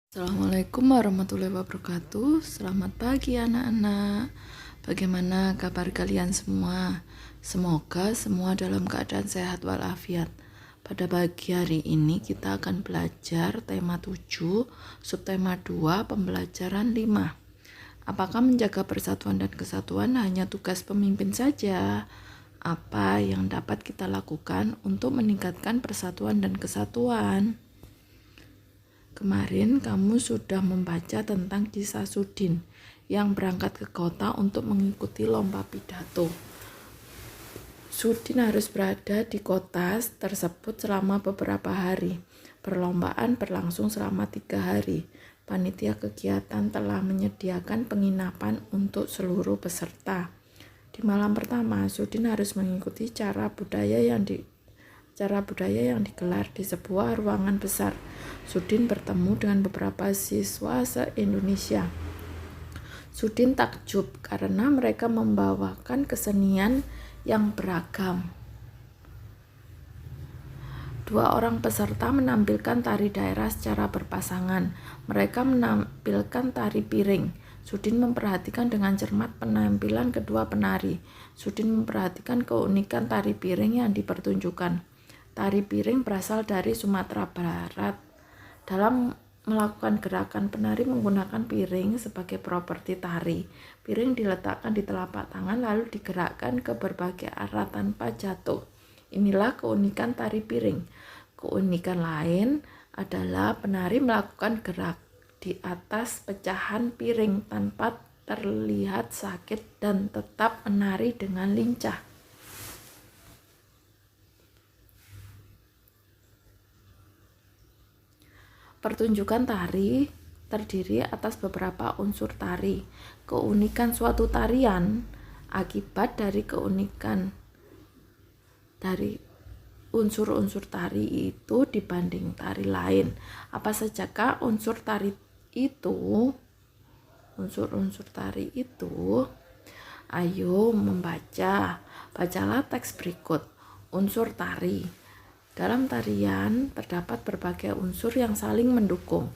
Assalamualaikum warahmatullahi wabarakatuh. Selamat pagi anak-anak. Bagaimana kabar kalian semua? Semoga semua dalam keadaan sehat walafiat. Pada pagi hari ini kita akan belajar tema 7, subtema 2, pembelajaran 5. Apakah menjaga persatuan dan kesatuan hanya tugas pemimpin saja? Apa yang dapat kita lakukan untuk meningkatkan persatuan dan kesatuan? Kemarin kamu sudah membaca tentang kisah Sudin yang berangkat ke kota untuk mengikuti lomba pidato. Sudin harus berada di kota tersebut selama beberapa hari. Perlombaan berlangsung selama 3 hari. Panitia kegiatan telah menyediakan penginapan untuk seluruh peserta. Di malam pertama, Sudin harus mengikuti acara budaya yang digelar di sebuah ruangan besar. Sudin bertemu dengan beberapa siswa se-Indonesia. Sudin takjub karena mereka membawakan kesenian yang beragam. 2 orang peserta menampilkan tari daerah secara berpasangan. Mereka menampilkan tari piring. Sudin memperhatikan dengan cermat penampilan kedua penari. Sudin memperhatikan keunikan tari piring yang dipertunjukkan. Tari piring berasal dari Sumatera Barat. Dalam melakukan gerakan, penari menggunakan piring sebagai properti tari. Piring diletakkan di telapak tangan lalu digerakkan ke berbagai arah tanpa jatuh. Inilah keunikan tari piring. Keunikan lain adalah penari melakukan gerak di atas pecahan piring tanpa terlihat sakit dan tetap menari dengan lincah. Pertunjukan tari terdiri atas beberapa unsur tari. Keunikan suatu tarian akibat dari keunikan dari unsur-unsur tari itu dibanding tari lain. Apa sajakah unsur tari itu? Unsur-unsur tari itu. Ayo membaca. Bacalah teks berikut. Unsur tari. Dalam tarian terdapat berbagai unsur yang saling mendukung,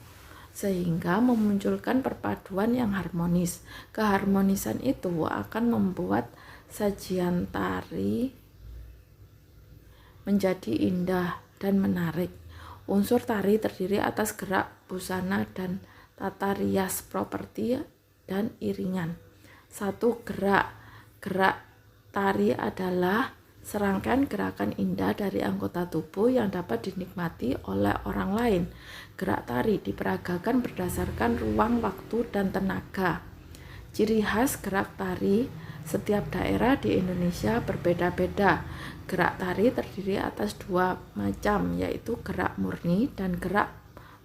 sehingga memunculkan perpaduan yang harmonis. Keharmonisan itu akan membuat sajian tari menjadi indah dan menarik. Unsur tari terdiri atas gerak, busana, dan tata rias properti dan iringan. 1. Gerak tari adalah serangkaian gerakan indah dari anggota tubuh yang dapat dinikmati oleh orang lain. Gerak tari diperagakan berdasarkan ruang, waktu, dan tenaga. Ciri khas gerak tari setiap daerah di Indonesia berbeda-beda. Gerak tari terdiri atas 2 macam, yaitu gerak murni dan gerak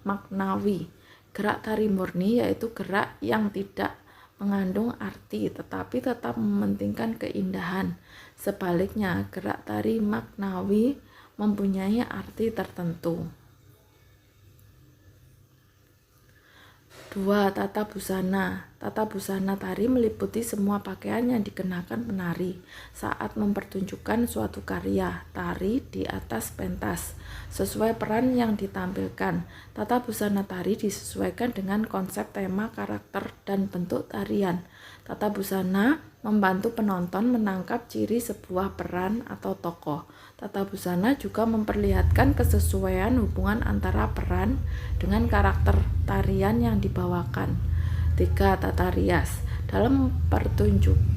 maknawi. Gerak tari murni yaitu gerak yang tidak mengandung arti tetapi tetap mementingkan keindahan. Sebaliknya, gerak tari maknawi mempunyai arti tertentu. 2. Tata busana. Tata busana tari meliputi semua pakaian yang dikenakan penari saat mempertunjukkan suatu karya tari di atas pentas, sesuai peran yang ditampilkan. Tata busana tari disesuaikan dengan konsep, tema, karakter, dan bentuk tarian. Tata busana membantu penonton menangkap ciri sebuah peran atau tokoh. Tata busana juga memperlihatkan kesesuaian hubungan antara peran dengan karakter tarian yang dibawakan. 3. Tata rias. Dalam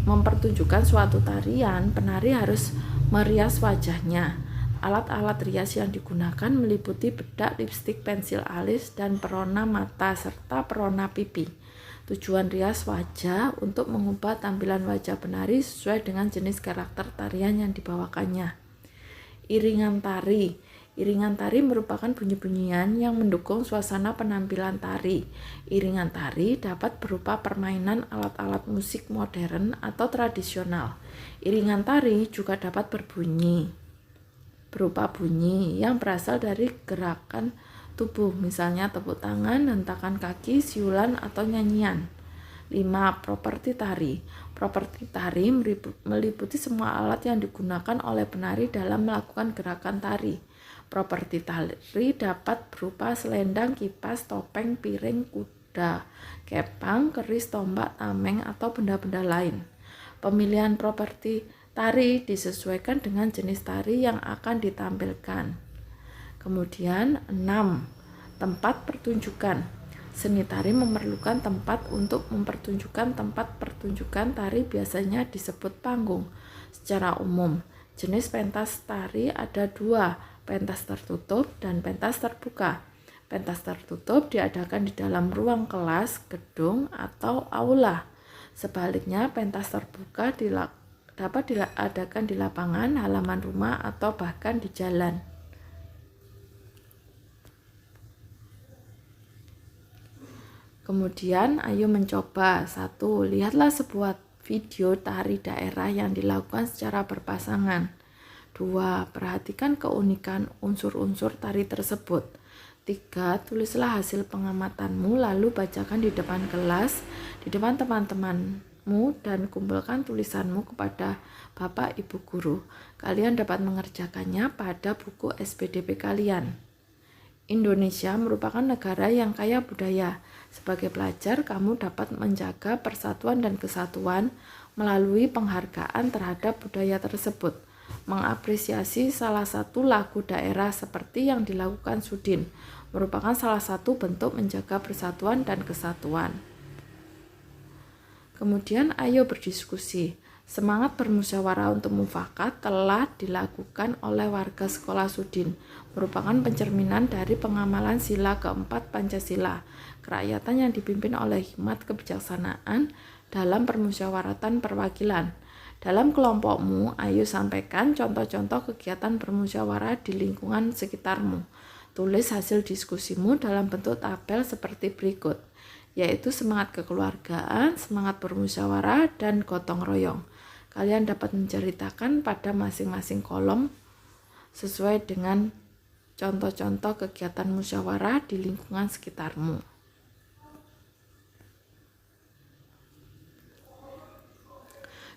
mempertunjukkan suatu tarian, penari harus merias wajahnya. Alat-alat rias yang digunakan meliputi bedak, lipstik, pensil alis, dan perona mata, serta perona pipi. Tujuan rias wajah untuk mengubah tampilan wajah penari sesuai dengan jenis karakter tarian yang dibawakannya. Iringan tari. Iringan tari merupakan bunyi-bunyian yang mendukung suasana penampilan tari. Iringan tari dapat berupa permainan alat-alat musik modern atau tradisional. Iringan tari juga dapat berupa bunyi yang berasal dari gerakan tubuh, misalnya tepuk tangan, hentakan kaki, siulan, atau nyanyian. 5. Properti tari. Properti tari meliputi semua alat yang digunakan oleh penari dalam melakukan gerakan tari. Properti tari dapat berupa selendang, kipas, topeng, piring, kuda, kepang, keris, tombak, tameng, atau benda-benda lain. Pemilihan properti tari disesuaikan dengan jenis tari yang akan ditampilkan. Kemudian 6. Tempat pertunjukan. Seni tari memerlukan tempat untuk mempertunjukkan. Tempat pertunjukan tari biasanya disebut panggung. Secara umum, jenis pentas tari ada 2, pentas tertutup dan pentas terbuka. Pentas tertutup diadakan di dalam ruang kelas, gedung, atau aula. Sebaliknya, pentas terbuka dapat diadakan di lapangan, halaman rumah, atau bahkan di jalan. Kemudian, ayo mencoba. 1. Lihatlah sebuah video tari daerah yang dilakukan secara berpasangan. 2. Perhatikan keunikan unsur-unsur tari tersebut. 3. Tulislah hasil pengamatanmu, lalu bacakan di depan kelas, di depan teman-temanmu, dan kumpulkan tulisanmu kepada Bapak Ibu Guru. Kalian dapat mengerjakannya pada buku SPDP kalian. Indonesia merupakan negara yang kaya budaya. Sebagai pelajar, kamu dapat menjaga persatuan dan kesatuan melalui penghargaan terhadap budaya tersebut. Mengapresiasi salah satu lagu daerah seperti yang dilakukan Sudin merupakan salah satu bentuk menjaga persatuan dan kesatuan. Kemudian ayo berdiskusi. Semangat bermusyawarah untuk mufakat telah dilakukan oleh warga sekolah Sudin, merupakan pencerminan dari pengamalan sila keempat Pancasila, kerakyatan yang dipimpin oleh hikmat kebijaksanaan dalam permusyawaratan perwakilan. Dalam kelompokmu, ayo sampaikan contoh-contoh kegiatan bermusyawarah di lingkungan sekitarmu. Tulis hasil diskusimu dalam bentuk tabel seperti berikut, yaitu semangat kekeluargaan, semangat bermusyawarah, dan gotong royong. Kalian dapat menceritakan pada masing-masing kolom sesuai dengan contoh-contoh kegiatan musyawarah di lingkungan sekitarmu.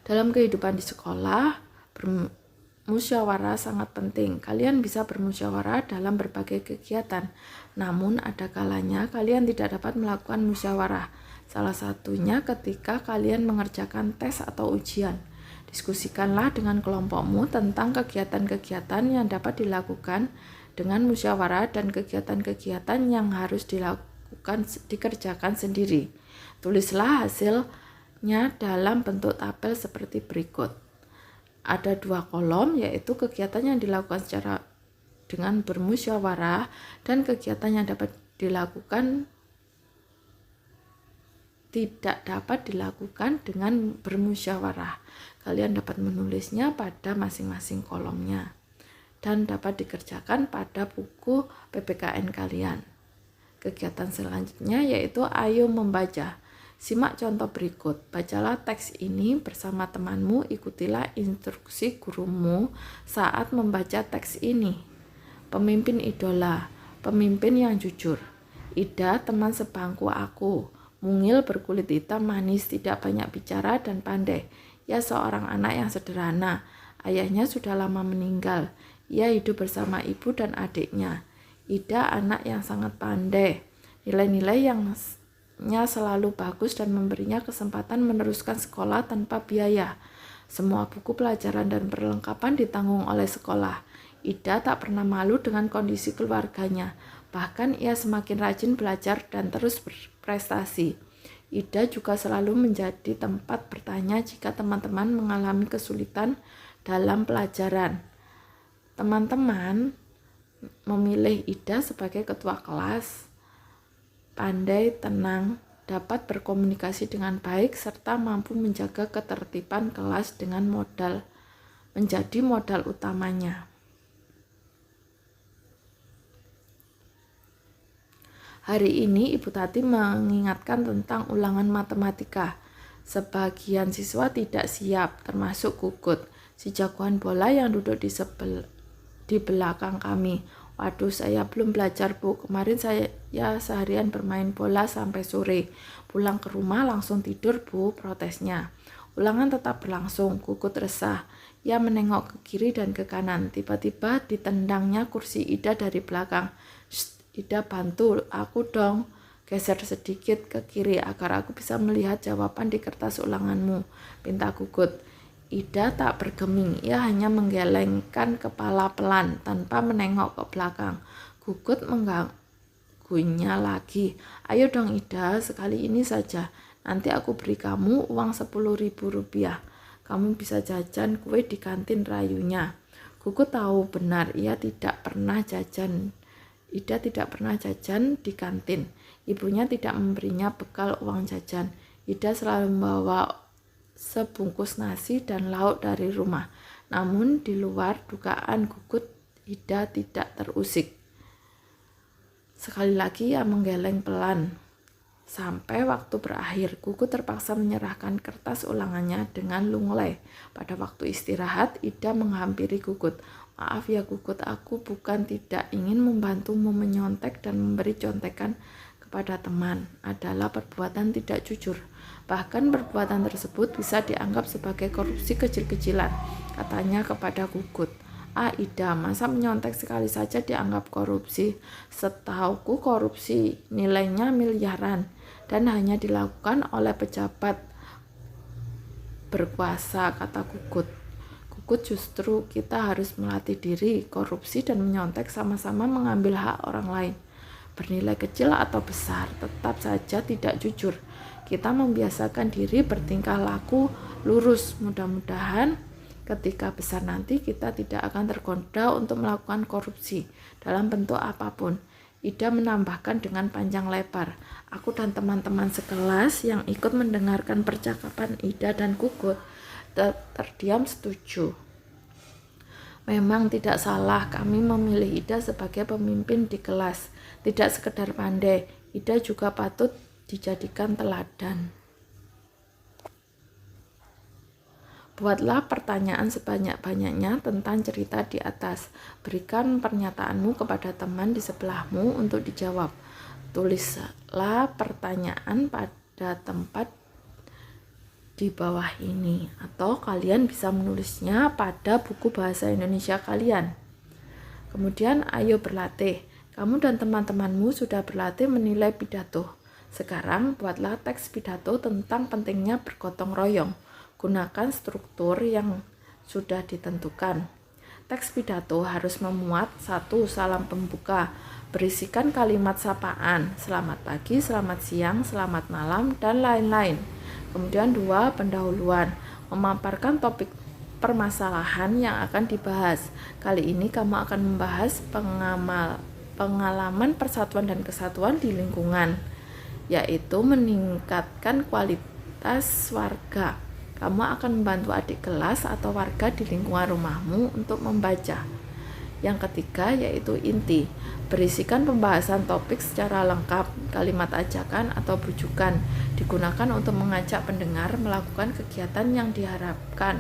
Dalam kehidupan di sekolah, bermusyawarah sangat penting. Kalian bisa bermusyawarah dalam berbagai kegiatan, namun ada kalanya kalian tidak dapat melakukan musyawarah. Salah satunya ketika kalian mengerjakan tes atau ujian. Diskusikanlah dengan kelompokmu tentang kegiatan-kegiatan yang dapat dilakukan dengan musyawarah dan kegiatan-kegiatan yang harus dikerjakan sendiri. Tulislah hasilnya dalam bentuk tabel seperti berikut. Ada 2 kolom, yaitu kegiatan yang dilakukan secara dengan bermusyawarah dan kegiatan yang tidak dapat dilakukan dengan bermusyawarah. Kalian dapat menulisnya pada masing-masing kolomnya dan dapat dikerjakan pada buku PPKN kalian. Kegiatan selanjutnya yaitu ayo membaca. Simak contoh berikut. Bacalah teks ini bersama temanmu, ikutilah instruksi gurumu saat membaca teks ini. Pemimpin idola, pemimpin yang jujur. Ida, teman sebangku aku. Mungil, berkulit hitam, manis, tidak banyak bicara dan pandai. Ia seorang anak yang sederhana. Ayahnya sudah lama meninggal. Ia hidup bersama ibu dan adiknya. Ida anak yang sangat pandai. Nilai-nilai yang selalu bagus dan memberinya kesempatan meneruskan sekolah tanpa biaya. Semua buku pelajaran dan perlengkapan ditanggung oleh sekolah. Ida tak pernah malu dengan kondisi keluarganya. Bahkan ia semakin rajin belajar dan terus berprestasi. Ida juga selalu menjadi tempat bertanya jika teman-teman mengalami kesulitan dalam pelajaran. Teman-teman memilih Ida sebagai ketua kelas. Pandai, tenang, dapat berkomunikasi dengan baik, serta mampu menjaga ketertiban kelas dengan menjadi modal utamanya. Hari ini Ibu Tati mengingatkan tentang ulangan matematika. Sebagian siswa tidak siap, termasuk Gugut, si jagoan bola yang duduk di belakang kami. Waduh, saya belum belajar, Bu. Kemarin saya seharian bermain bola sampai sore. Pulang ke rumah langsung tidur, Bu, protesnya. Ulangan tetap berlangsung. Gugut resah. Ia menengok ke kiri dan ke kanan. Tiba-tiba ditendangnya kursi Ida dari belakang. "Shh, Ida, bantu aku dong. Geser sedikit ke kiri agar aku bisa melihat jawaban di kertas ulanganmu," pinta Gugut. Ida tak bergeming, ia hanya menggelengkan kepala pelan tanpa menengok ke belakang. Gugut mengganggunya lagi. "Ayo dong Ida, sekali ini saja. Nanti aku beri kamu uang 10.000 rupiah. Kamu bisa jajan kue di kantin," rayunya. Gugut tahu benar ia tidak pernah jajan. Ida tidak pernah jajan di kantin. Ibunya tidak memberinya bekal uang jajan. Ida selalu membawa sebungkus nasi dan lauk dari rumah. Namun di luar dugaan Gugut, Ida tidak terusik. Sekali lagi ia menggeleng pelan. Sampai waktu berakhir, Gugut terpaksa menyerahkan kertas ulangannya dengan lunglai. Pada waktu istirahat, Ida menghampiri Gugut. "Maaf ya Gugut, aku bukan tidak ingin membantumu menyontek dan memberi contekan kepada teman. Adalah perbuatan tidak jujur. Bahkan perbuatan tersebut bisa dianggap sebagai korupsi kecil-kecilan," katanya kepada Gugut. "Ah Ida, masa menyontek sekali saja dianggap korupsi? Setauku korupsi nilainya miliaran dan hanya dilakukan oleh pejabat berkuasa," kata Gugut. "Gugut, justru kita harus melatih diri. Korupsi dan menyontek sama-sama mengambil hak orang lain. Bernilai kecil atau besar, tetap saja tidak jujur. Kita membiasakan diri bertingkah laku lurus. Mudah-mudahan ketika besar nanti kita tidak akan tergoda untuk melakukan korupsi dalam bentuk apapun." Ida menambahkan dengan panjang lebar. Aku dan teman-teman sekelas yang ikut mendengarkan percakapan Ida dan Gugut terdiam setuju. Memang tidak salah kami memilih Ida sebagai pemimpin di kelas. Tidak sekedar pandai, Ida juga patut dijadikan teladan. Buatlah pertanyaan sebanyak-banyaknya tentang cerita di atas. Berikan pernyataanmu kepada teman di sebelahmu untuk dijawab. Tulislah pertanyaan pada tempat di bawah ini, atau kalian bisa menulisnya pada buku bahasa Indonesia kalian. Kemudian ayo berlatih. Kamu dan teman-temanmu sudah berlatih menilai pidato. Sekarang buatlah teks pidato tentang pentingnya bergotong royong. Gunakan struktur yang sudah ditentukan. Teks pidato harus memuat 1. Salam pembuka, berisikan kalimat sapaan, selamat pagi, selamat siang, selamat malam, dan lain-lain. Kemudian 2. Pendahuluan, memaparkan topik permasalahan yang akan dibahas. Kali ini kamu akan membahas pengalaman persatuan dan kesatuan di lingkungan, yaitu meningkatkan kualitas warga. Kamu akan membantu adik kelas atau warga di lingkungan rumahmu untuk membaca. Yang ketiga yaitu inti, berisikan pembahasan topik secara lengkap. Kalimat ajakan atau bujukan digunakan untuk mengajak pendengar melakukan kegiatan yang diharapkan.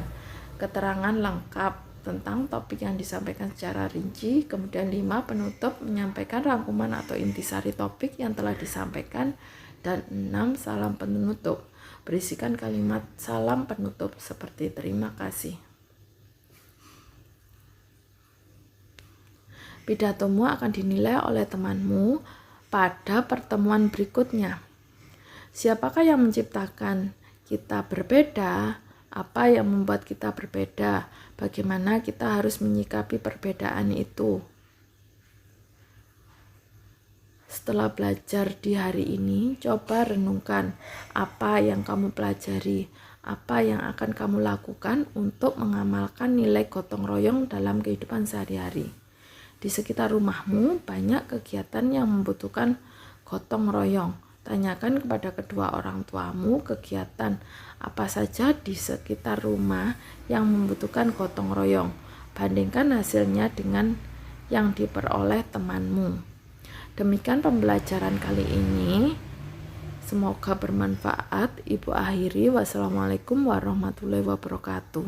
Keterangan lengkap tentang topik yang disampaikan secara rinci. Kemudian 5. Penutup, menyampaikan rangkuman atau intisari topik yang telah disampaikan. Dan 6. Salam penutup, berisikan kalimat salam penutup seperti terima kasih. Pidatomu akan dinilai oleh temanmu pada pertemuan berikutnya. Siapakah yang menciptakan kita berbeda? Apa yang membuat kita berbeda? Bagaimana kita harus menyikapi perbedaan itu? Setelah belajar di hari ini, coba renungkan apa yang kamu pelajari, apa yang akan kamu lakukan untuk mengamalkan nilai gotong royong dalam kehidupan sehari-hari. Di sekitar rumahmu banyak kegiatan yang membutuhkan gotong royong. Tanyakan kepada kedua orang tuamu kegiatan apa saja di sekitar rumah yang membutuhkan gotong royong. Bandingkan hasilnya dengan yang diperoleh temanmu. Demikian pembelajaran kali ini. Semoga bermanfaat. Ibu akhiri. Wassalamualaikum warahmatullahi wabarakatuh.